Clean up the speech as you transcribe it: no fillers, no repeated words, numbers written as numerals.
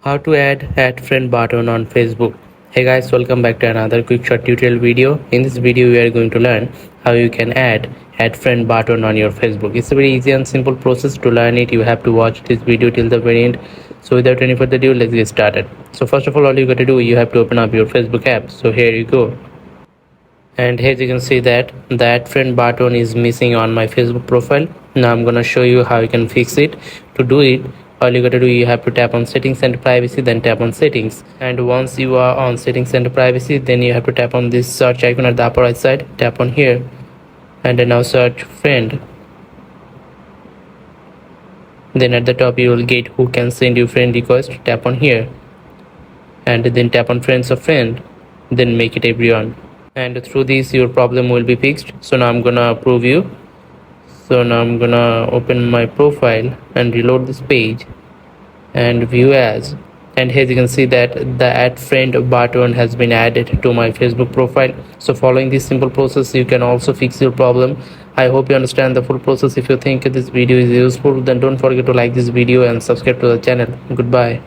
How to add friend button on Facebook. Hey guys, welcome back to another quick short tutorial video. In this video we are going to learn how you can add friend button on your Facebook. It's a very easy and simple process. To learn it you have to watch this video till the very end. So without any further ado, let's get started. So first of all you got to do, you have to open up your Facebook app. So here you go. And here you can see that the add friend button is missing on my Facebook profile. Now I'm gonna show you how you can fix it. To do it, all you gotta do, you have to tap on settings and privacy, then tap on settings. And once you are on settings and privacy, then you have to tap on this search icon at the upper right side. Tap on here and then now search friend. Then at the top you will get who can send you friend request. Tap on here and then tap on friends of friend, then make it everyone, and through this your problem will be fixed. So now I'm gonna approve you. So now I'm gonna open my profile and reload this page and view as, and here you can see that the add friend button has been added to my Facebook profile. So following this simple process you can also fix your problem. I hope you understand the full process. If you think this video is useful, then don't forget to like this video and subscribe to the channel. Goodbye.